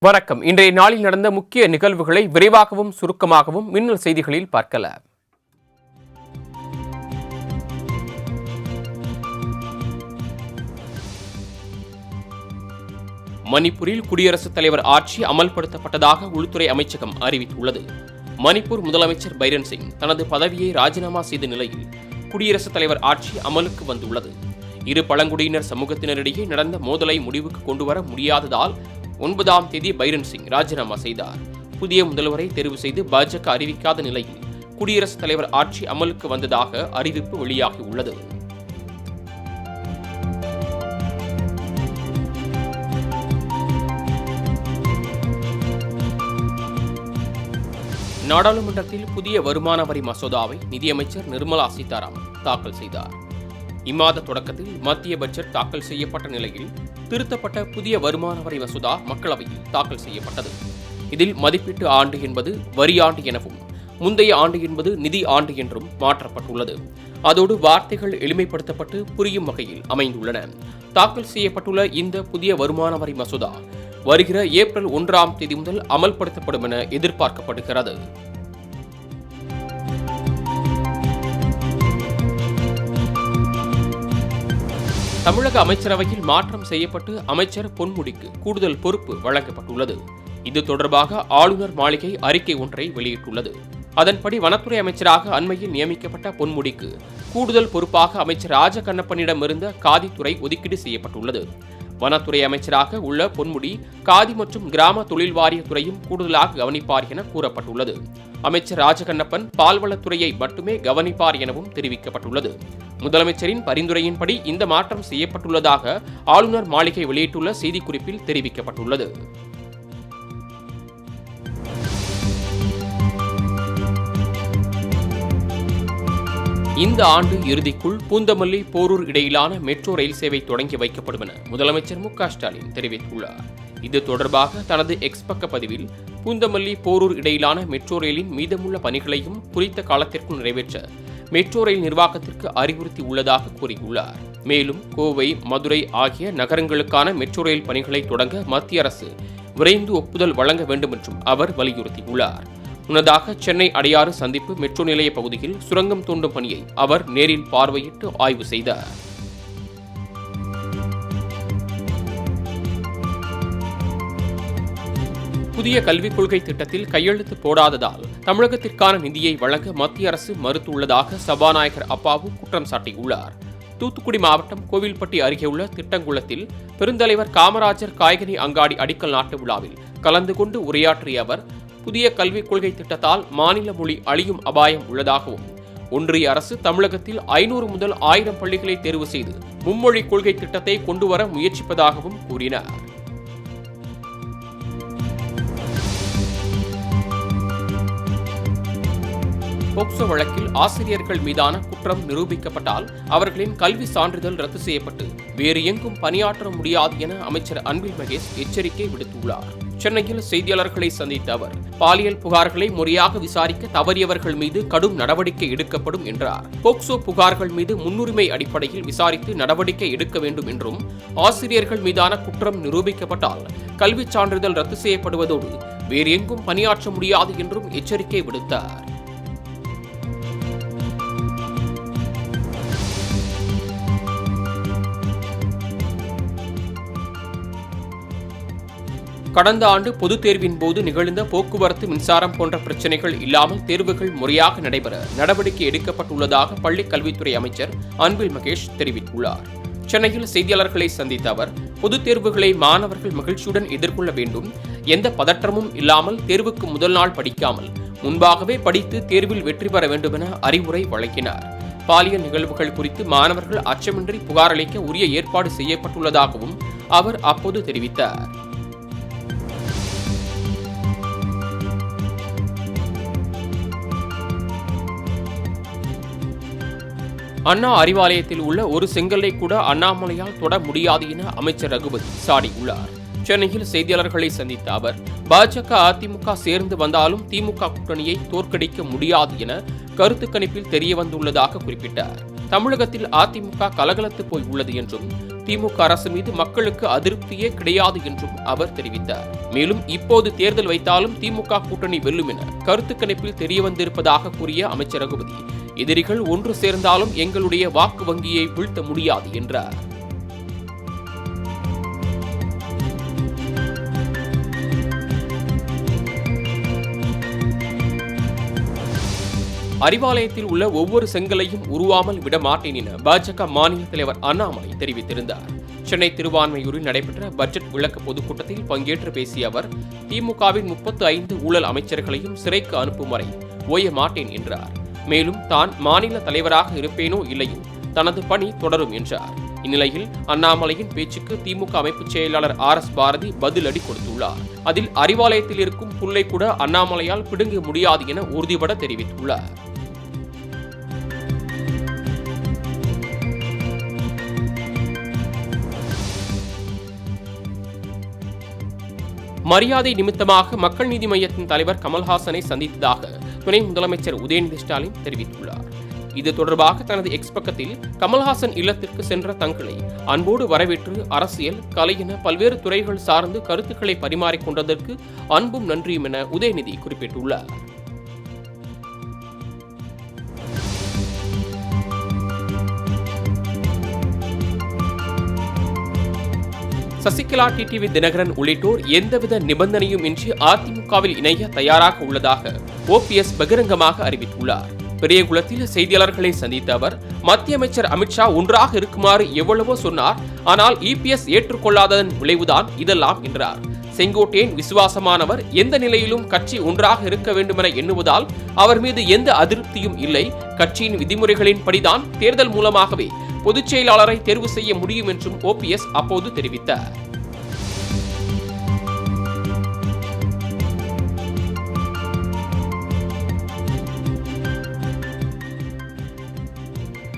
வணக்கம். இன்றைய நாளில் நடந்த முக்கிய நிகழ்வுகளை விரைவாகவும் சுருக்கமாகவும் மின்னல் செய்திகளில் பார்க்கலாம். மணிப்பூரில் குடியரசுத் தலைவர் ஆட்சி அமல்படுத்தப்பட்டதாக உள்துறை அமைச்சகம் அறிவித்துள்ளது. மணிப்பூர் முதலமைச்சர் பைரன் சிங் தனது பதவியை ராஜினாமா செய்த நிலையில் குடியரசுத் தலைவர் ஆட்சி அமலுக்கு வந்துள்ளது. இரு பழங்குடியினர் சமூகத்தினரிடையே நடந்த மோதலை முடிவுக்கு கொண்டுவர முடியாததால் 9ஆம் தேதி பைரன் சிங் ராஜினாமா செய்தார். புதிய முதல்வரை தேர்வு செய்து பாஜக அறிவிக்காத நிலையில் குடியரசுத் தலைவர் ஆட்சி அமலுக்கு வந்ததாக அறிவிப்பு வெளியாகியுள்ளது. நாடாளுமன்றத்தில் புதிய வருமான வரி மசோதாவை நிதியமைச்சர் நிர்மலா சீதாராமன் தாக்கல் செய்தார். இம்மாத தொடக்கத்தில் மத்திய பட்ஜெட் தாக்கல் செய்யப்பட்ட நிலையில் திருத்தப்பட்ட புதிய வருமான வரி மசோதா மக்களவையில் தாக்கல் செய்யப்பட்டது. இதில் மதிப்பீட்டு ஆண்டு என்பது வரி ஆண்டு எனவும் முந்தைய ஆண்டு என்பது நிதி ஆண்டு என்றும் மாற்றப்பட்டுள்ளது. அதோடு வார்த்தைகள் எளிமைப்படுத்தப்பட்டு புரியும் வகையில் அமைந்துள்ளன. தாக்கல் செய்யப்பட்டுள்ள இந்த புதிய வருமான வரி மசோதா வருகிற ஏப்ரல் 1ஆம் தேதி முதல் அமல்படுத்தப்படும் என எதிர்பார்க்கப்படுகிறது. தமிழக அமைச்சரவையில் மாற்றம் செய்யப்பட்டு அமைச்சர் பொன்முடிக்கு கூடுதல் பொறுப்பு வழங்கப்பட்டுள்ளது. இது தொடர்பாக ஆளுநர் மாளிகை அறிக்கை ஒன்றை வெளியிட்டுள்ளது. அதன்படி வனத்துறை அமைச்சராக அண்மையில் நியமிக்கப்பட்ட பொன்முடிக்கு கூடுதல் பொறுப்பாக அமைச்சர் ராஜகண்ணப்பனிடம் இருந்த காதித்துறை ஒதுக்கீடு செய்யப்பட்டுள்ளது. வனத்துறை அமைச்சராக உள்ள பொன்முடி காதி மற்றும் கிராம தொழில் வாரியத்துறையும் கூடுதலாக கவனிப்பார் என கூறப்பட்டுள்ளது. அமைச்சர் ராஜகண்ணப்பன் பால்வளத்துறையை மட்டுமே கவனிப்பார் எனவும் தெரிவிக்கப்பட்டுள்ளது. முதலமைச்சரின் பரிந்துரையின்படி இந்த மாற்றம் செய்யப்பட்டுள்ளதாக ஆளுநர் மாளிகை வெளியிட்டுள்ள செய்திக்குறிப்பில் தெரிவிக்கப்பட்டுள்ளது. இந்த ஆண்டு இறுதிக்குள் பூந்தமல்லி போரூர் இடையிலான மெட்ரோ ரயில் சேவை தொடங்கி வைக்கப்படும் என முதலமைச்சர் மு.க.ஸ்டாலின் தெரிவித்துள்ளார். இது தொடர்பாக தனது எக்ஸ் பக்க பதிவில் பூந்தமல்லி போரூர் இடையிலான மெட்ரோ ரயிலின் மீதமுள்ள பணிகளையும் குறித்த காலத்திற்குள் நிறைவேற்ற மெட்ரோ ரயில் நிர்வாகத்திற்கு அறிவுறுத்தி உள்ளதாக கூறியுள்ளார். மேலும் கோவை, மதுரை ஆகிய நகரங்களுக்கான மெட்ரோ ரயில் பணிகளை தொடங்க மத்திய அரசு விரைந்து ஒப்புதல் வழங்க வேண்டும் என்றும் அவர் வலியுறுத்தியுள்ளார். முன்னதாக சென்னை அடையாறு சந்திப்பு மெட்ரோ நிலைய பகுதியில் சுரங்கம் தோண்டும் பணியை அவர் நேரில் பார்வையிட்டு ஆய்வு செய்தார். புதிய கல்விக் கொள்கை திட்டத்தில் கையெழுத்து போடாததால் தமிழகத்திற்கான நிதியை வழங்க மத்திய அரசு மறுத்துள்ளதாக சபாநாயகர் அப்பாவு குற்றம் சாட்டியுள்ளார். தூத்துக்குடி மாவட்டம் கோவில்பட்டி அருகே உள்ள திட்டங்குளத்தில் பெருந்தலைவர் காமராஜர் காய்கனி அங்காடி அடிக்கல் நாட்டு விழாவில் கலந்து கொண்டு உரையாற்றிய அவர், புதிய கல்விக் கொள்கை திட்டத்தால் மாநில மொழி அழியும் அபாயம் உள்ளதாகவும் ஒன்றிய அரசு தமிழகத்தில் 500 முதல் 1000 பள்ளிகளை தேர்வு செய்து மும்மொழி கொள்கை திட்டத்தை கொண்டுவர முயற்சிப்பதாகவும் கூறினார். போக்சோ வழக்கில் ஆசிரியர்கள் மீதான குற்றம் நிரூபிக்கப்பட்டால் அவர்களின் கல்வி சான்றிதழ் ரத்து செய்யப்பட்டு வேறு எங்கும் பணியாற்ற முடியாது என அமைச்சர் அன்பில் மகேஷ் எச்சரிக்கை விடுத்துள்ளார். சென்னையில் செய்தியாளர்களை சந்தித்த அவர், பாலியல் புகார்களை முறையாக விசாரிக்க தவறியவர்கள் மீது கடும் நடவடிக்கை எடுக்கப்படும் என்றார். போக்சோ புகார்கள் மீது முன்னுரிமை அடிப்படையில் விசாரித்து நடவடிக்கை எடுக்க வேண்டும் என்றும், ஆசிரியர்கள் மீதான குற்றம் நிரூபிக்கப்பட்டால் கல்வி சான்றிதழ் ரத்து செய்யப்படுவதோடு வேறு எங்கும் பணியாற்ற முடியாது என்றும் எச்சரிக்கை விடுத்தார். கடந்த ஆண்டு பொதுத் தேர்வின் போது நிகழ்ந்த போக்குவரத்து, மின்சாரம் போன்ற பிரச்சினைகள் இல்லாமல் தேர்வுகள் முறையாக நடைபெற நடவடிக்கை எடுக்கப்பட்டுள்ளதாக பள்ளிக் கல்வித்துறை அமைச்சர் அன்பில் மகேஷ் தெரிவித்துள்ளார். சென்னையில் செய்தியாளர்களை சந்தித்த அவர், பொதுத் தேர்வுகளை மாணவர்கள் மகிழ்ச்சியுடன் எதிர்கொள்ள வேண்டும், எந்த பதற்றமும் இல்லாமல் தேர்வுக்கு முதல் நாள் படிக்காமல் முன்பாகவே படித்து தேர்வில் வெற்றி பெற வேண்டும் என அறிவுரை வழங்கினார். பாலியல் நிகழ்வுகள் குறித்து மாணவர்கள் அச்சமின்றி புகார் அளிக்க உரிய ஏற்பாடு செய்யப்பட்டுள்ளதாகவும் அவர் அப்போது தெரிவித்தார். அண்ணா அறிவாலயத்தில் உள்ள ஒரு செங்கல்லை கூட அண்ணாமலையால் தொட முடியாது என அமைச்சர் ரகுபதி சாடியுள்ளார். சென்னையில் செய்தியாளர்களை சந்தித்த அவர், பாஜக, அதிமுக சேர்ந்து வந்தாலும் திமுக கூட்டணியை தோற்கடிக்க முடியாது என கருத்து கணிப்பில் தெரியவந்துள்ளதாக குறிப்பிட்டார். தமிழகத்தில் அதிமுக கலகலத்து போய் உள்ளது என்றும், திமுக அரசு மீது மக்களுக்கு அதிருப்தியே கிடையாது என்றும் அவர் தெரிவித்தார். மேலும் இப்போது தேர்தல் வைத்தாலும் திமுக கூட்டணி வெல்லும் என கருத்து கணிப்பில் தெரியவந்திருப்பதாக கூறிய அமைச்சர் ரகுபதி, எதிரிகள் ஒன்று சேர்ந்தாலும் எங்களுடைய வாக்கு வங்கியை வீழ்த்த முடியாது என்றார். அறிவாலயத்தில் உள்ள ஒவ்வொரு செங்கலையும் உருவாமல் விடமாட்டேன் என பாஜக மாநில தலைவர் அண்ணாமலை தெரிவித்திருந்தார். சென்னை திருவான்மையூரில் நடைபெற்ற பட்ஜெட் விளக்க பொதுக்கூட்டத்தில் பங்கேற்று பேசிய அவர், திமுகவின் 35 ஊழல் அமைச்சர்களையும் சிறைக்கு அனுப்பும் வரை ஓய மாட்டேன் என்றார். மேலும் தான் மாநில தலைவராக இருப்பேனோ இல்லையோ தனது பணி தொடரும் என்றார். இந்நிலையில் அண்ணாமலையின் பேச்சுக்கு திமுக அமைப்பு செயலாளர் RS பாரதி பதிலடி கொடுத்துள்ளார். அதில் அறிவாலயத்தில் இருக்கும் புல்லை கூட அண்ணாமலையால் பிடுங்க முடியாது என உறுதிபட தெரிவித்துள்ளார். மரியாதை நிமித்தமாக மக்கள் நீதி மய்யத்தின் தலைவர் கமல்ஹாசனை சந்தித்ததாக துணை முதலமைச்சர் உதயநிதி ஸ்டாலின் தெரிவித்துள்ளார். இது தொடர்பாக தனது எக்ஸ் பக்கத்தில் கமல்ஹாசன் இல்லத்திற்கு சென்ற தங்களை அன்போடு வரவேற்று அரசியல், கலை என பல்வேறு துறைகள் சார்ந்து கருத்துக்களை பரிமாறிக்கொண்டதற்கு அன்பும் நன்றியும் என உதயநிதி குறிப்பிட்டுள்ளார். சசிகலா, டிடிவி தினகரன் உள்ளிட்டோர் எந்தவித நிபந்தனையும் இன்றி அதிமுகவில் இணைய தயாராக உள்ளதாக OPS பகிரங்கமாக அறிவித்துள்ளார். பெரியகுளத்தில் செய்தியாளர்களை சந்தித்த அவர், மத்திய அமைச்சர் அமித்ஷா ஒன்றாக இருக்குமாறு எவ்வளவோ சொன்னார், ஆனால் EPS ஏற்றுக்கொள்ளாததன் விளைவுதான் இதெல்லாம் என்றார். செங்கோட்டையன் விசுவாசமானவர், எந்த நிலையிலும் கட்சி ஒன்றாக இருக்க வேண்டுமென எண்ணுவதால் அவர் மீது எந்த அதிருப்தியும் இல்லை. கட்சியின் விதிமுறைகளின் படிதான் தேர்தல் மூலமாகவே பொதுச் செயலாளரை தேர்வு செய்ய முடியும் என்றும் OPS அப்போது தெரிவித்தார்.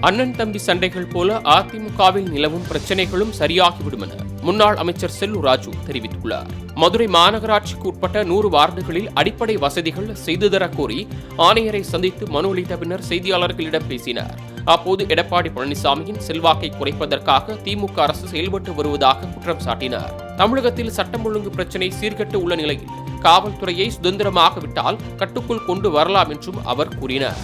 அண்ணன் தம்பி சண்டைகள் போல அதிமுகவில் நிலவும் பிரச்சனைகளும் சரியாகிவிடும் என முன்னாள் அமைச்சர் செல்லூர் ராஜு தெரிவித்துள்ளார். மதுரை மாநகராட்சிக்கு உட்பட்ட 100 வார்டுகளில் அடிப்படை வசதிகள் செய்து தர கோரி ஆணையரை சந்தித்து மனு அளித்த பின்னர் செய்தியாளர்களிடம் பேசினார். அப்போது எடப்பாடி பழனிசாமியின் செல்வாக்கை குறைப்பதற்காக திமுக அரசு செயல்பட்டு வருவதாக குற்றம் சாட்டினார். தமிழகத்தில் சட்டம் ஒழுங்கு பிரச்சினை சீர்கெட்டு உள்ள நிலையில் காவல்துறையை சுதந்திரமாக விட்டால் கட்டுக்குள் கொண்டு வரலாம் என்றும் அவர் கூறினார்.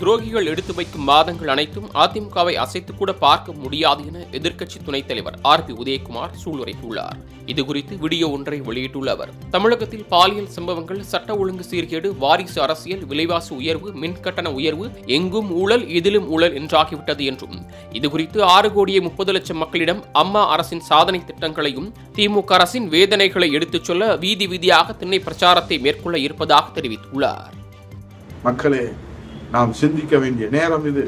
துரோகிகள் எடுத்து வைக்கும் வாதங்கள் அனைத்தும் அதிமுகவை அசைத்து கூட பார்க்க முடியாது என எதிர்க்கட்சி துணைத் தலைவர் RB உதயகுமார் சூளுரைத்துள்ளார். இதுகுறித்து வீடியோ ஒன்றை வெளியிட்டுள்ள அவர், தமிழகத்தில் பாலியல் சம்பவங்கள், சட்ட ஒழுங்கு சீர்கேடு, வாரிசு அரசியல், விலைவாசி உயர்வு, மின்கட்டண உயர்வு, எங்கும் ஊழல், எதிலும் ஊழல் என்றாகிவிட்டது என்றும், இதுகுறித்து 6,30,00,000 மக்களிடம் அம்மா அரசின் சாதனை திட்டங்களையும் திமுக அரசின் வேதனைகளை எடுத்துச் சொல்ல வீதி வீதியாக திண்ணை பிரச்சாரத்தை மேற்கொள்ள இருப்பதாக தெரிவித்துள்ளார். மக்களே, நாம் சிந்திக்க வேண்டிய நேரம் இது.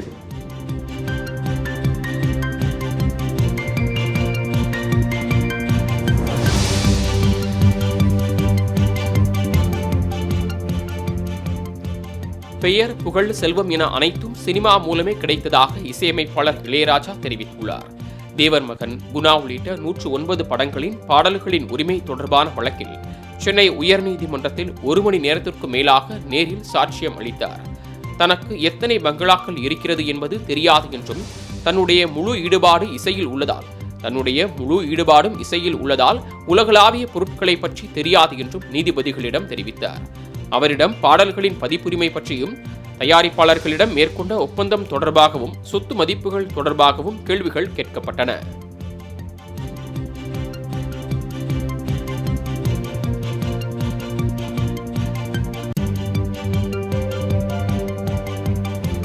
பெயர், புகழ், செல்வம் என அனைத்தும் சினிமா மூலமே கிடைத்ததாக இசையமைப்பாளர் இளையராஜா தெரிவித்துள்ளார். தேவர் மகன், குணா உள்ளிட்ட 109 படங்களின் பாடல்களின் உரிமை தொடர்பான வழக்கில் சென்னை உயர்நீதிமன்றத்தில் 1 மணி நேரத்திற்கு மேலாக நேரில் சாட்சியம் அளித்தார். தனக்கு எத்தனை பங்களாக்கள் இருக்கிறது என்பது தெரியாது என்றும், தன்னுடைய முழு ஈடுபாடும் இசையில் உள்ளதால் உலகளாவிய பொருட்களை பற்றி தெரியாது என்றும் நீதிபதிகளிடம் தெரிவித்தார். அவரிடம் பாடல்களின் பதிப்புரிமை பற்றியும், தயாரிப்பாளர்களிடம் மேற்கொண்ட ஒப்பந்தம் தொடர்பாகவும், சொத்து மதிப்புகள் தொடர்பாகவும் கேள்விகள் கேட்கப்பட்டன.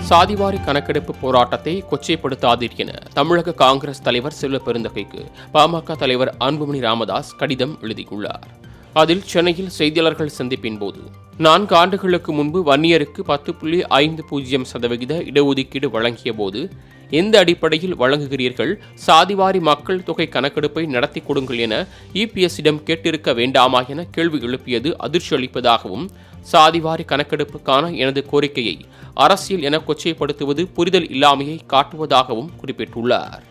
சாதிவாரி கணக்கெடுப்பு போராட்டத்தை கொச்சைப்படுத்தாதீர் என தமிழக காங்கிரஸ் தலைவர் செல்வ பெருந்தகைக்கு பாமக தலைவர் அன்புமணி ராமதாஸ் கடிதம் எழுதியுள்ளார். அதில் சென்னையில் செய்தியாளர்கள் சந்திப்பின் போது, 4 ஆண்டுகளுக்கு முன்பு வன்னியருக்கு 10.50% இடஒதுக்கீடு வழங்கிய போது எந்த அடிப்படையில் வழங்குகிறீர்கள்? சாதிவாரி மக்கள் தொகை கணக்கெடுப்பை நடத்தி கொடுங்கள் என EPS-இடம் கேட்டிருக்க வேண்டாமா என கேள்வி எழுப்பியது அதிர்ச்சி அளிப்பதாகவும், சாதிவாரி கணக்கெடுப்புக்கான எனது கோரிக்கையை அரசியல் என கொச்சைப்படுத்துவது புரிதல் இல்லாமையை காட்டுவதாகவும் குறிப்பிட்டுள்ளார்.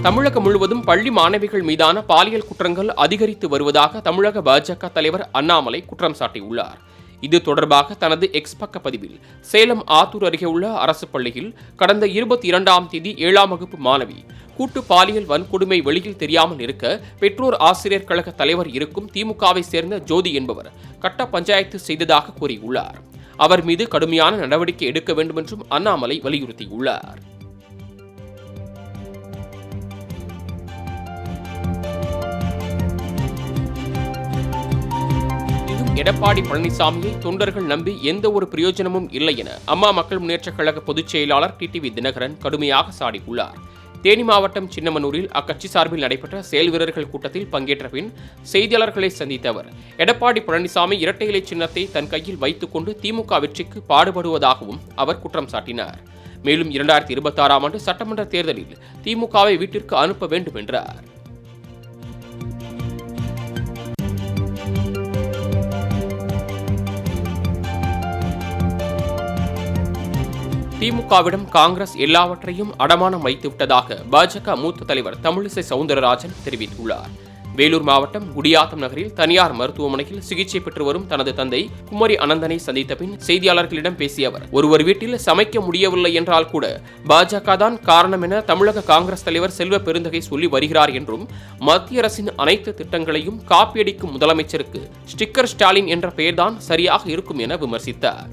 தமிழகம் முழுவதும் பள்ளி மாணவிகள் மீதான பாலியல் குற்றங்கள் அதிகரித்து வருவதாக தமிழக பாஜக தலைவர் அண்ணாமலை குற்றம் சாட்டியுள்ளார். இது தொடர்பாக தனது எக்ஸ் பக்க பதிவில் சேலம் ஆத்தூர் அருகே உள்ள அரசு பள்ளியில் கடந்த 22ஆம் தேதி 7ஆம் வகுப்பு மாணவி கூட்டு பாலியல் வன்கொடுமை வெளியில் தெரியாமல் இருக்க பெற்றோர் ஆசிரியர் கழக தலைவர் இருக்கும் திமுகவை சேர்ந்த ஜோதி என்பவர் கட்ட பஞ்சாயத்து செய்ததாக கூறியுள்ளார். அவர் மீது கடுமையான நடவடிக்கை எடுக்க வேண்டும் என்றும் அண்ணாமலை வலியுறுத்தியுள்ளார். எடப்பாடி பழனிசாமியை தொண்டர்கள் நம்பி எந்த ஒரு பிரயோஜனமும் இல்லை என அம்மா மக்கள் முன்னேற்றக் கழக பொதுச் செயலாளர் டிடிவி தினகரன் கடுமையாக சாடியுள்ளார். தேனி மாவட்டம் சின்னமனூரில் அக்கட்சி சார்பில் நடைபெற்ற செயல் வீரர்கள் கூட்டத்தில் பங்கேற்ற பின் செய்தியாளர்களை சந்தித்த அவர், எடப்பாடி பழனிசாமி இரட்டை இலை சின்னத்தை தன் கையில் வைத்துக் கொண்டு திமுக வெற்றிக்கு பாடுபடுவதாகவும் அவர் குற்றம் சாட்டினார். மேலும் 2026ஆம் ஆண்டு சட்டமன்ற தேர்தலில் திமுகவை வீட்டிற்கு அனுப்ப வேண்டும் என்றார். திமுகவிடம் காங்கிரஸ் எல்லாவற்றையும் அடமானம் வைத்துவிட்டதாக பாஜக மூத்த தலைவர் தமிழிசை சவுந்தரராஜன் தெரிவித்துள்ளார். வேலூர் மாவட்டம் குடியாத்தம் நகரில் தனியார் மருத்துவமனையில் சிகிச்சை பெற்று வரும் தனது தந்தை குமரி அனந்தனை சந்தித்த பின் செய்தியாளர்களிடம் பேசிய அவர், ஒருவர் வீட்டில் சமைக்க முடியவில்லை என்றால் கூட பாஜக தான் காரணம் என தமிழக காங்கிரஸ் தலைவர் செல்வ பெருந்தகை சொல்லி வருகிறார் என்றும், மத்திய அரசின் அனைத்து திட்டங்களையும் காப்பியடிக்கும் முதலமைச்சருக்கு ஸ்டிக்கர் ஸ்டாலின் என்ற பெயர்தான் சரியாக இருக்கும் என விமர்சித்தார்.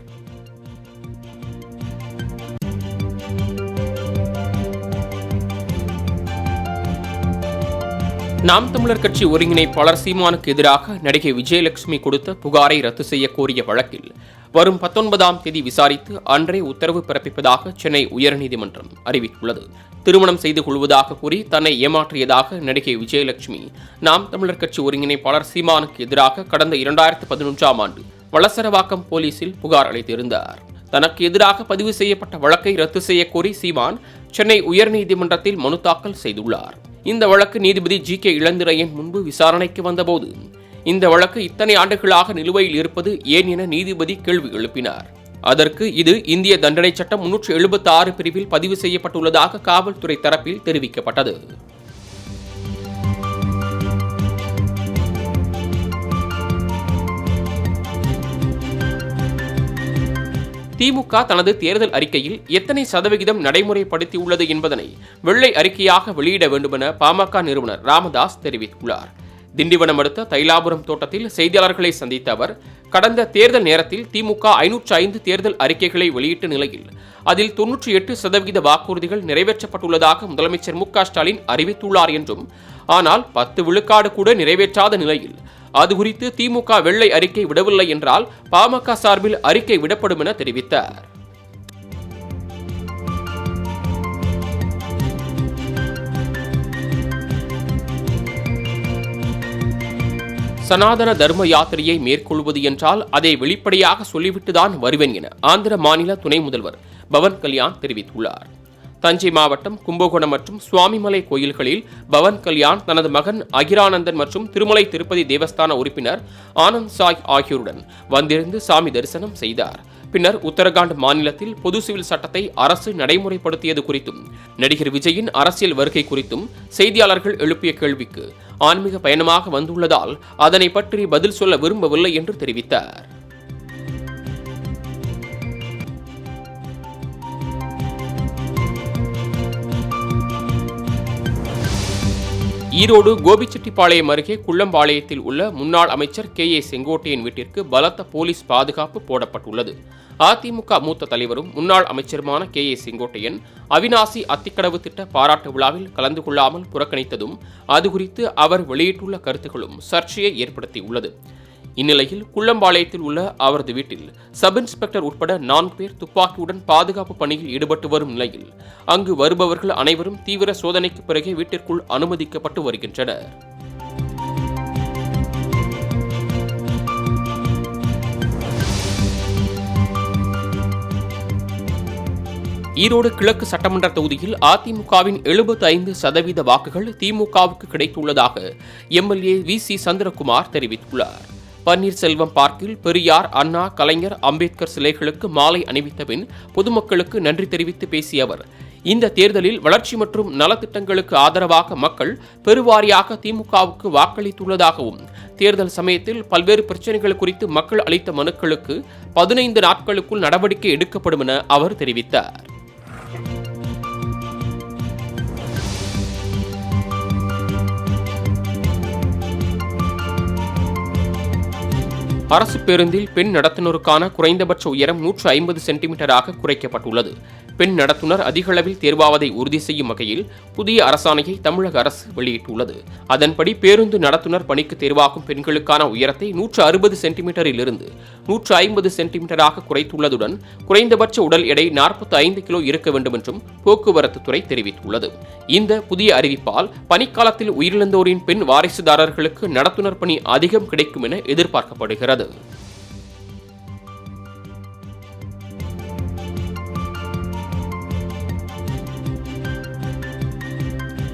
நாம் தமிழர் கட்சி ஒருங்கிணைப்பாளர் சீமானுக்கு எதிராக நடிகை விஜயலட்சுமி கொடுத்த புகாரை ரத்து செய்ய கோரிய வழக்கில் வரும் 19ஆம் தேதி விசாரித்து அன்றே உத்தரவு பிறப்பிப்பதாக சென்னை உயர்நீதிமன்றம் அறிவித்துள்ளது. திருமணம் செய்து கொள்வதாக கூறி தன்னை ஏமாற்றியதாக நடிகை விஜயலட்சுமி நாம் தமிழர் கட்சி ஒருங்கிணைப்பாளர் சீமானுக்கு எதிராக கடந்த 2011ஆம் ஆண்டு வளசரவாக்கம் போலீசில் புகார் அளித்திருந்தார். தனக்கு எதிராக பதிவு செய்யப்பட்ட வழக்கை ரத்து செய்ய கோரி சீமான் சென்னை உயர்நீதிமன்றத்தில் மனு தாக்கல் செய்துள்ளார். இந்த வழக்கு நீதிபதி ஜி கே இளந்திரையன் முன்பு விசாரணைக்கு வந்தபோது இந்த வழக்கு இத்தனை ஆண்டுகளாக நிலுவையில் இருப்பது ஏன் என நீதிபதி கேள்வி எழுப்பினார். அதற்கு இது இந்திய தண்டனை சட்டம் 376 பிரிவில் பதிவு செய்யப்பட்டுள்ளதாக காவல்துறை தரப்பில் தெரிவிக்கப்பட்டது. திமுக தனது தேர்தல் அறிக்கையில் எத்தனை சதவிகிதம் நடைமுறைப்படுத்தியுள்ளது என்பதனை வெள்ளை அறிக்கையாக வெளியிட வேண்டுமென பாமக நிறுவனர் ராமதாஸ் தெரிவித்துள்ளார். திண்டிவனம் அடுத்த தைலாபுரம் தோட்டத்தில் செய்தியாளர்களை சந்தித்த அவர், கடந்த தேர்தல் நேரத்தில் திமுக 505 தேர்தல் அறிக்கைகளை வெளியிட்ட நிலையில் அதில் 98% வாக்குறுதிகள் நிறைவேற்றப்பட்டுள்ளதாக முதலமைச்சர் மு க ஸ்டாலின் அறிவித்துள்ளார் என்றும், ஆனால் 10 விழுக்காடு கூட நிறைவேற்றாத நிலையில் அது குறித்து திமுக வெள்ளை அறிக்கை விடவில்லை என்றால் பாமக சார்பில் அறிக்கை விடப்படும் என தெரிவித்தார். சனாதன தர்ம யாத்திரையை மேற்கொள்வது என்றால் அதை வெளிப்படையாக சொல்லிவிட்டுதான் வருவேன் என ஆந்திர மாநில துணை முதல்வர் பவன் கல்யாண் தெரிவித்துள்ளார். தஞ்சை மாவட்டம் கும்பகோணம் மற்றும் சுவாமிமலை கோயில்களில் பவன் கல்யாண் தனது மகன் அகிரானந்தன் மற்றும் திருமலை திருப்பதி தேவஸ்தான உறுப்பினர் ஆனந்த் சாய் ஆகியோருடன் வந்திருந்து சாமி தரிசனம் செய்தார். பின்னர் உத்தரகாண்ட் மாநிலத்தில் பொது சிவில் சட்டத்தை அரசு நடைமுறைப்படுத்தியது குறித்தும் நடிகர் விஜயின் அரசியல் வருகை குறித்தும் செய்தியாளர்கள் எழுப்பிய கேள்விக்கு ஆன்மீக பயணமாக வந்துள்ளதால் அதனை பற்றி பதில் சொல்ல விரும்பவில்லை என்று தெரிவித்தார். ஈரோடு கோபிச்செட்டிப்பாளையம் அருகே குள்ளம்பாளையத்தில் உள்ள முன்னாள் அமைச்சர் கே.ஏ. செங்கோட்டையன் வீட்டிற்கு பலத்த போலீஸ் பாதுகாப்பு போடப்பட்டுள்ளது. அதிமுக மூத்த தலைவரும் முன்னாள் அமைச்சருமான கே.ஏ. செங்கோட்டையன் அவிநாசி அத்திக்கடவு திட்ட பாராட்டு விழாவில் கலந்து கொள்ளாமல் புறக்கணித்ததும் அது குறித்து அவர் வெளியிட்டுள்ள கருத்துக்களும் சர்ச்சையை ஏற்படுத்தியுள்ளது. இந்நிலையில் குள்ளம்பாளையத்தில் உள்ள அவரது வீட்டில் சப் இன்ஸ்பெக்டர் உட்பட 4 பேர் துப்பாக்கியுடன் பாதுகாப்பு பணியில் ஈடுபட்டு வரும் நிலையில் அங்கு வருபவர்கள் அனைவரும் தீவிர சோதனைக்கு பிறகே வீட்டிற்குள் அனுமதிக்கப்பட்டு வருகின்றனர். ஈரோடு கிழக்கு சட்டமன்ற தொகுதியில் அதிமுகவின் 75% வாக்குகள் திமுகவுக்கு கிடைத்துள்ளதாக எம்எல்ஏ வி.சி. சந்திரகுமார் தெரிவித்துள்ளார். பன்னீர்செல்வம் பார்க்கில் பெரியார், அண்ணா, கலைஞர், அம்பேத்கர் சிலைகளுக்கு மாலை அணிவித்த பின் பொதுமக்களுக்கு நன்றி தெரிவித்து பேசிய அவர், இந்த தேர்தலில் வளர்ச்சி மற்றும் நலத்திட்டங்களுக்கு ஆதரவாக மக்கள் பெருவாரியாக திமுகவுக்கு வாக்களித்துள்ளதாகவும் தேர்தல் சமயத்தில் பல்வேறு பிரச்சனைகள் குறித்து மக்கள் அளித்த மனுக்களுக்கு 15 நாட்களுக்குள் நடவடிக்கை எடுக்கப்படும் என அவர் தெரிவித்தார். அரசு பேருந்தில் பெண் நடத்துனருக்கான குறைந்தபட்ச உயரம் 150 சென்டிமீட்டராக குறைக்கப்பட்டுள்ளது. பெண் நடத்துனர் அதிக அளவில் தேர்வாவதை உறுதி செய்யும் வகையில் புதிய அரசாணையை தமிழக அரசு வெளியிட்டுள்ளது. அதன்படி பேருந்து நடத்துனர் பணிக்கு தேர்வாகும் பெண்களுக்கான உயரத்தை 160 சென்டிமீட்டரில் இருந்து 150 சென்டிமீட்டராக குறைத்துள்ளதுடன் குறைந்தபட்ச உடல் எடை 45 கிலோ இருக்க வேண்டும் என்றும் போக்குவரத்து துறை தெரிவித்துள்ளது. இந்த புதிய அறிவிப்பால் பணிக்காலத்தில் உயிரிழந்தோரின் பெண் வாரிசுதாரர்களுக்கு நடத்துனர் பணி அதிகம் கிடைக்கும் என எதிர்பார்க்கப்படுகிறது.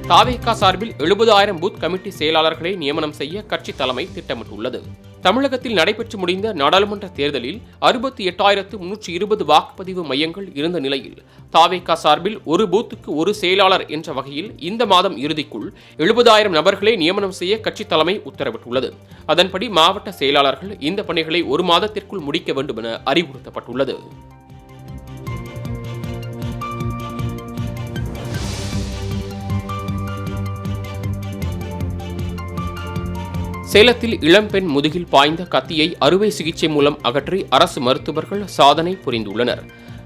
தாவேகா சார்பில் 70,000 பூத் கமிட்டி செயலாளர்களை நியமனம் செய்ய கட்சி தலைமை திட்டமிட்டுள்ளது. தமிழகத்தில் நடைபெற்று முடிந்த நாடாளுமன்ற தேர்தலில் 68,320 வாக்குப்பதிவு மையங்கள் இருந்த நிலையில் தாவேகா சார்பில் ஒரு பூத்துக்கு ஒரு செயலாளர் என்ற வகையில் இந்த மாதம் இறுதிக்குள் 70,000 நபர்களை நியமனம் செய்ய கட்சி தலைமை உத்தரவிட்டுள்ளது. அதன்படி மாவட்ட செயலாளர்கள் இந்த பணிகளை ஒரு மாதத்திற்குள் முடிக்க வேண்டும் என அறிவுறுத்தப்பட்டுள்ளது. சேலத்தில் இளம்பெண் முதுகில் பாய்ந்த கத்தியை அறுவை சிகிச்சை மூலம் அகற்றி அரசு மருத்துவர்கள் சாதனை புரிந்துள்ளனர்.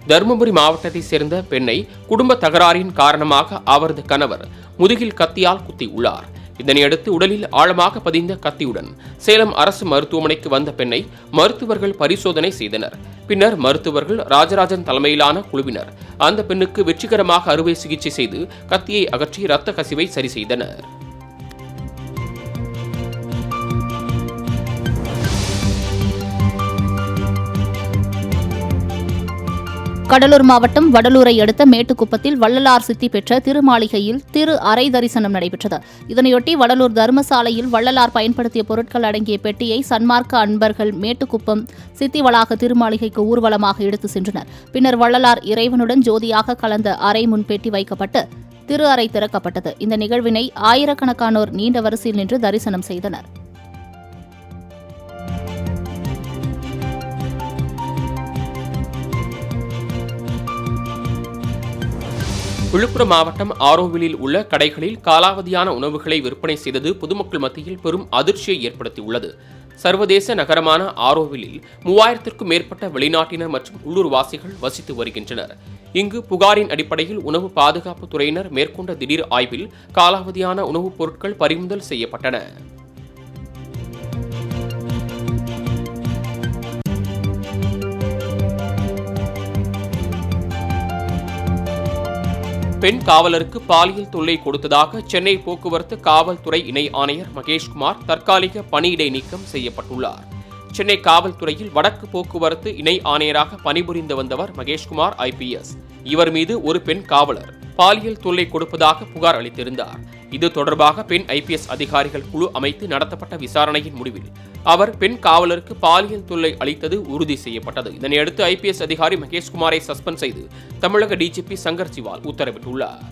தருமபுரி மாவட்டத்தைச் சேர்ந்த பெண்ணை குடும்ப தகராறின் காரணமாக அவரது கணவர் முதுகில் கத்தியால் குத்தியுள்ளார். இதனையடுத்து உடலில் ஆழமாக பதிந்த கத்தியுடன் சேலம் அரசு மருத்துவமனைக்கு வந்த பெண்ணை மருத்துவர்கள் பரிசோதனை செய்தனர். பின்னர் மருத்துவர்கள் ராஜராஜன் தலைமையிலான குழுவினர் அந்த பெண்ணுக்கு வெற்றிகரமாக அறுவை சிகிச்சை செய்து கத்தியை அகற்றி இரத்த கசிவை சரி செய்தனர். கடலூர் மாவட்டம் வடலூரை அடுத்த மேட்டுக்குப்பத்தில் வள்ளலார் சித்தி பெற்ற திருமாளிகையில் திரு அறை தரிசனம் நடைபெற்றது. இதனையொட்டி வடலூர் தர்மசாலையில் வள்ளலார் பயன்படுத்திய பொருட்கள் அடங்கிய பெட்டியை சன்மார்க்க அன்பர்கள் மேட்டுக்குப்பம் சித்தி வளாக திருமாளிகைக்கு ஊர்வலமாக எடுத்து சென்றனர். பின்னர் வள்ளலார் இறைவனுடன் ஜோதியாக கலந்த அறை முன் பெட்டி வைக்கப்பட்டு திரு அறை திறக்கப்பட்டது. இந்த நிகழ்வினை ஆயிரக்கணக்கானோர் நீண்ட வரிசையில் நின்று தரிசனம் செய்தனர். விழுப்புரம் மாவட்டம் ஆரோவிலில் உள்ள கடைகளில் காலாவதியான உணவுகளை விற்பனை செய்தது பொதுமக்கள் மத்தியில் பெரும் அதிர்ச்சியை ஏற்படுத்தியுள்ளது. சர்வதேச நகரமான ஆரோவிலில் 3000க்கும் மேற்பட்ட வெளிநாட்டினர் மற்றும் உள்ளூர்வாசிகள் வசித்து வருகின்றனர். இங்கு புகாரின் அடிப்படையில் உணவு பாதுகாப்பு துறையினர் மேற்கொண்ட திடீர் ஆய்வில் காலாவதியான உணவுப் பொருட்கள் பறிமுதல் செய்யப்பட்டன. பெண் காவலருக்கு பாலியல் தொல்லை கொடுத்ததாக சென்னை போக்குவரத்து காவல்துறை இணை ஆணையர் மகேஷ்குமார் தற்காலிக பணியிடை நீக்கம் செய்யப்பட்டுள்ளார். சென்னை காவல்துறையில் வடக்கு போக்குவரத்து இணை ஆணையராக பணிபுரிந்து வந்தவர் மகேஷ்குமார் IPS. இவர் மீது ஒரு பெண் காவலர் பாலியல் தொல்லை கொடுப்பதாக புகார் அளித்திருந்தார். இது தொடர்பாக பெண் IPS அதிகாரிகள் குழு அமைத்து நடத்தப்பட்ட விசாரணையின் முடிவில் அவர் பெண் காவலருக்கு பாலியல் தொல்லை அளித்தது உறுதி செய்யப்பட்டது. இதனையடுத்து IPS அதிகாரி மகேஷ்குமாரை சஸ்பெண்ட் செய்து தமிழக DGP சங்கர் சிவால் உத்தரவிட்டுள்ளார்.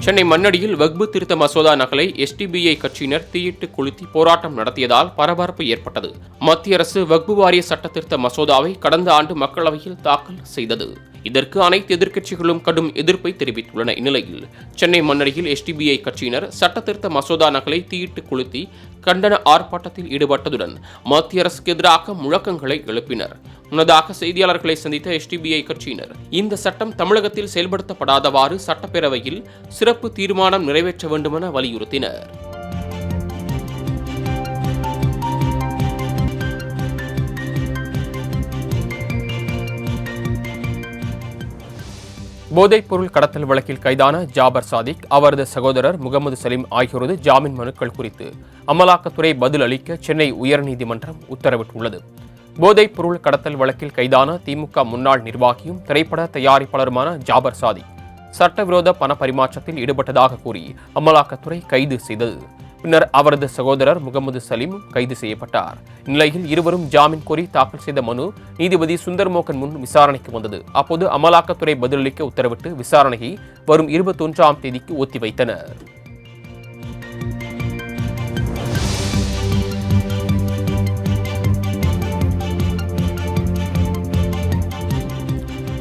சென்னை மண்ணடியில் வக்பு திருத்த மசோதா நகலை SDBI கட்சியினர் தீயிட்டு கொளுத்தி போராட்டம் நடத்தியதால் பரபரப்பு ஏற்பட்டது. மத்திய அரசு வக்பு வாரிய சட்ட திருத்த மசோதாவை கடந்த ஆண்டு மக்களவையில் தாக்கல் செய்தது. இதற்கு அனைத்து எதிர்க்கட்சிகளும் கடும் எதிர்ப்பை தெரிவித்துள்ளன. இந்நிலையில் சென்னை மண்ணடியில் SDBI கட்சியினர் சட்ட திருத்த மசோதா நகலை தீயிட்டு கொளுத்தி கண்டன ஆர்ப்பாட்டத்தில் ஈடுபட்டதுடன் மத்திய அரசுக்கு எதிராக முழக்கங்களை எழுப்பினர். முன்னதாக செய்தியாளர்களை சந்தித்த SDBI கட்சியினர் இந்த சட்டம் தமிழகத்தில் செயல்படுத்தப்படாதவாறு சட்டப்பேரவையில் சிறப்பு தீர்மானம் நிறைவேற்ற வேண்டுமென வலியுறுத்தினர். போதைப்பொருள் கடத்தல் வழக்கில் கைதான ஜாபர் சாதிக், அவரது சகோதரர் முகமது சலீம் ஆகியோரது ஜாமீன் மனுக்கள் குறித்து அமலாக்கத்துறை பதில் அளிக்க சென்னை உயர்நீதிமன்றம் உத்தரவிட்டுள்ளது. போதைப்பொருள் கடத்தல் வழக்கில் கைதான திமுக முன்னாள் நிர்வாகியும் திரைப்பட தயாரிப்பாளருமான ஜாபர் சாதிக் சட்டவிரோத பண பரிமாற்றத்தில் ஈடுபட்டதாக கூறி அமலாக்கத்துறை கைது செய்தது. பின்னர் அவரது சகோதரர் முகமது சலீம் கைது செய்யப்பட்டார். இந்நிலையில் இருவரும் ஜாமீன் கோரி தாக்கல் செய்த மனு நீதிபதி சுந்தர் மோகன் முன் விசாரணைக்கு வந்தது. அப்போது அமலாக்கத்துறை பதிலளிக்க உத்தரவிட்டு விசாரணையை வரும் 21ஆம் தேதிக்கு ஒத்திவைத்தனர்.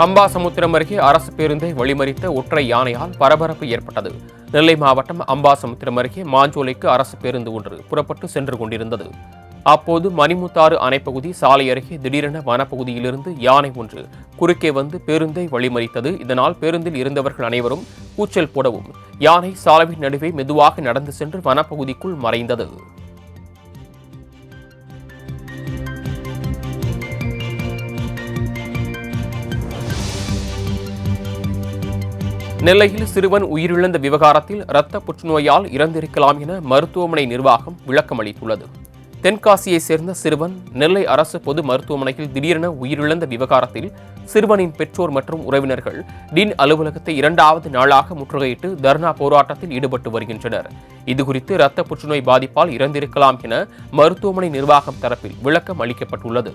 அம்பாசமுத்திரம் அருகே அரசு பேருந்தை வழிமறித்த ஒற்றை யானையால் பரபரப்பு ஏற்பட்டது. நெல்லை மாவட்டம் அம்பாசமுத்திரம் அருகே மாஞ்சோலைக்கு அரசு பேருந்து ஒன்று புறப்பட்டு சென்று கொண்டிருந்தது. அப்போது மணிமுத்தாறு அணைப்பகுதி சாலை அருகே திடீரென வனப்பகுதியிலிருந்து யானை ஒன்று குறுக்கே வந்து பேருந்தை வழிமறித்தது. இதனால் பேருந்தில் இருந்தவர்கள் அனைவரும் கூச்சல் போடவும் யானை சாலையின் நடுவே மெதுவாக நடந்து சென்று வனப்பகுதிக்குள் மறைந்தது. நெல்லையில் சிறுவன் உயிரிழந்த விவகாரத்தில் இரத்த புற்றுநோயால் இறந்திருக்கலாம் என மருத்துவமனை நிர்வாகம் விளக்கம் அளித்துள்ளது. தென்காசியை சேர்ந்த சிறுவன் நெல்லை அரசு பொது மருத்துவமனையில் திடீரென உயிரிழந்த விவகாரத்தில் சிறுவனின் பெற்றோர் மற்றும் உறவினர்கள் டீன் அலுவலகத்தை 2வது நாளாக முற்றுகையிட்டு தர்ணா போராட்டத்தில் ஈடுபட்டு வருகின்றனர். இதுகுறித்து இரத்த புற்றுநோய் பாதிப்பால் இறந்திருக்கலாம் என மருத்துவமனை நிர்வாகம் தரப்பில் விளக்கம் அளிக்கப்பட்டுள்ளது.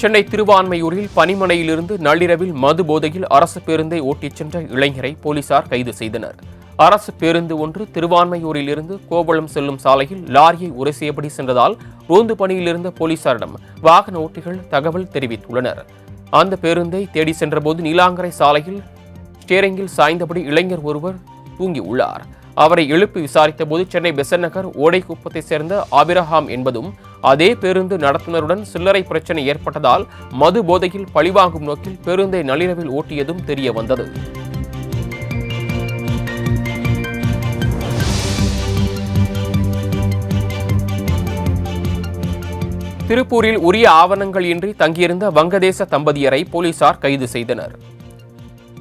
சென்னை திருவான்மையூரில் பனிமனையிலிருந்து நள்ளிரவில் மது போதையில் அரசு பேருந்தை ஓட்டிச் சென்ற இளைஞரை போலீசார் கைது செய்தனர். அரசு பேருந்து ஒன்று திருவான்மையூரிலிருந்து கோவளம் செல்லும் சாலையில் லாரியை உரசியபடி சென்றதால் ரோந்து பணியில் இருந்த போலீசாரிடம் வாகன ஓட்டிகள் தகவல் தெரிவித்துள்ளனர். அந்த பேருந்தை தேடி சென்றபோது நீலாங்கரை சாலையில் ஸ்டேரிங்கில் சாய்ந்தபடி இளைஞர் ஒருவர் தூங்கியுள்ளார். அவரை எழுப்பி விசாரித்தபோது சென்னை பெசன்ட் நகர் ஓடைக்குப்பத்தை சேர்ந்த ஆபிரஹாம் என்பதும் அதே பேருந்து நடத்துனருடன் சில்லறை பிரச்சனை ஏற்பட்டதால் மது போதையில் பழிவாங்கும் நோக்கில் பேருந்தை நள்ளிரவில் ஓட்டியதும் தெரிய வந்தது. திருப்பூரில் உரிய ஆவணங்கள் இன்றி தங்கியிருந்த வங்கதேச தம்பதியரை போலீசார் கைது செய்தனர்.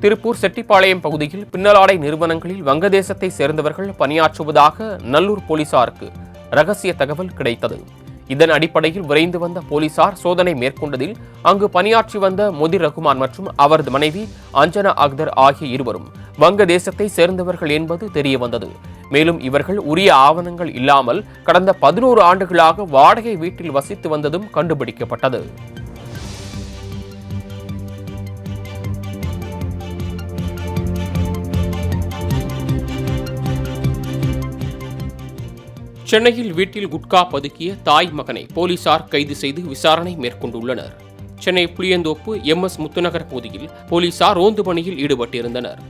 திருப்பூர் செட்டிப்பாளையம் பகுதியில் பின்னலாடை நிறுவனங்களில் வங்கதேசத்தை சேர்ந்தவர்கள் பணியாற்றுவதாக நல்லூர் போலீசாருக்கு ரகசிய தகவல் கிடைத்தது. இதன் அடிப்படையில் விரைந்து வந்த போலீசார் சோதனை மேற்கொண்டதில் அங்கு பணியாற்றி வந்த மொதிர் ரகுமான் மற்றும் அவரது மனைவி அஞ்சனா அக்தர் ஆகிய இருவரும் வங்கதேசத்தை சேர்ந்தவர்கள் என்பது தெரிய வந்தது. மேலும் இவர்கள் உரிய ஆவணங்கள் இல்லாமல் கடந்த 11 ஆண்டுகளாக வாடகை வீட்டில் வசித்து வந்ததும் கண்டுபிடிக்கப்பட்டது. சென்னையில் வீட்டில் குட்கா பதுக்கிய தாய் மகனை போலீசார் கைது செய்து விசாரணை மேற்கொண்டுள்ளனர். சென்னை புளியந்தோப்பு MS முத்துநகர் பகுதியில் போலீசார் ரோந்து பணியில் ஈடுபட்டிருந்தனர்.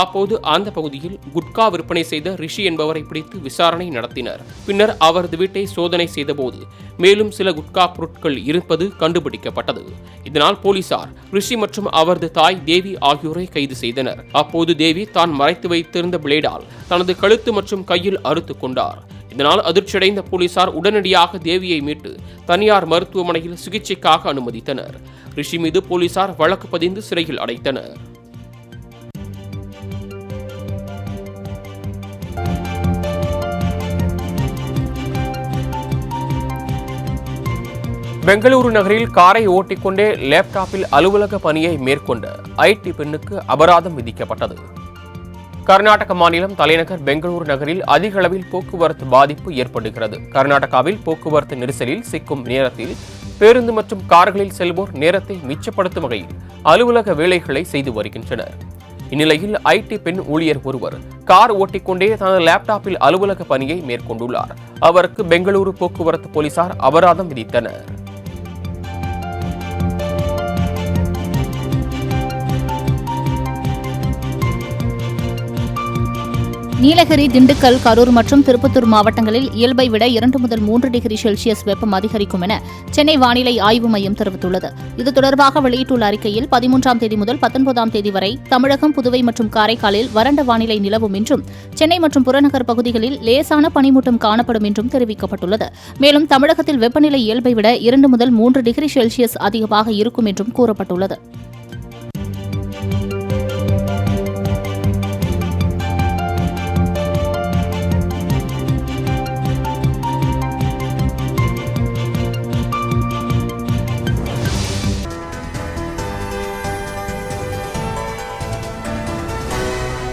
அப்போது அந்த பகுதியில் குட்கா விற்பனை செய்த ரிஷி என்பவரை பிடித்து விசாரணை நடத்தினர். பின்னர் அவரது வீட்டை சோதனை செய்தபோது மேலும் சில குட்கா பொருட்கள் இருப்பது கண்டுபிடிக்கப்பட்டது. இதனால் போலீசார் ரிஷி மற்றும் அவரது தாய் தேவி ஆகியோரை கைது செய்தனர். அப்போது தேவி தான் மறைத்து வைத்திருந்த பிளேடால் தனது கழுத்து மற்றும் கையில் அறுத்துக் கொண்டார். இதனால் அதிர்ச்சியடைந்த போலீசார் உடனடியாக தேவியை மீட்டு தனியார் மருத்துவமனையில் சிகிச்சைக்காக அனுமதித்தனர். ரிஷி மீது போலீசார் வழக்கு பதிந்து சிறையில் அடைத்தனர். பெங்களூரு நகரில் காரை ஓட்டிக்கொண்டே லேப்டாப்பில் அலுவலக பணியை மேற்கொண்ட IT பெண்ணுக்கு அபராதம் விதிக்கப்பட்டது. கர்நாடக மாநிலம் தலைநகர் பெங்களூரு நகரில் அதிக அளவில் போக்குவரத்து பாதிப்பு ஏற்படுகிறது. கர்நாடகாவில் போக்குவரத்து நெரிசலில் சிக்கும் நேரத்தில் பேருந்து மற்றும் கார்களில் செல்வோர் நேரத்தை மிச்சப்படுத்தும் வகையில் அலுவலக வேலைகளை செய்து வருகின்றனர். இந்நிலையில் IT பெண் ஊழியர் ஒருவர் கார் ஓட்டிக்கொண்டே தனது லேப்டாப்பில் அலுவலக பணியை மேற்கொண்டுள்ளார். அவருக்கு பெங்களூரு போக்குவரத்து போலீசார் அபராதம் விதித்தனர். நீலகிரி, திண்டுக்கல், கரூர் மற்றும் திருப்பத்தூர் மாவட்டங்களில் இயல்பை விட 2 முதல் 3 டிகிரி செல்சியஸ் வெப்பம் அதிகரிக்கும் என சென்னை வானிலை ஆய்வு மையம் தெரிவித்துள்ளது. இது தொடர்பாக வெளியிட்டுள்ள அறிக்கையில் 13ஆம் தேதி முதல் 19ஆம் தேதி வரை தமிழகம், புதுவை மற்றும் காரைக்காலில் வறண்ட வானிலை நிலவும் என்றும் சென்னை மற்றும் புறநகர் பகுதிகளில் லேசான பனிமூட்டம் காணப்படும் என்றும் தெரிவிக்கப்பட்டுள்ளது. மேலும் தமிழகத்தில் வெப்பநிலை இயல்பை விட 2 முதல் 3 டிகிரி செல்சியஸ் அதிகமாக இருக்கும் என்றும் கூறப்பட்டுள்ளது.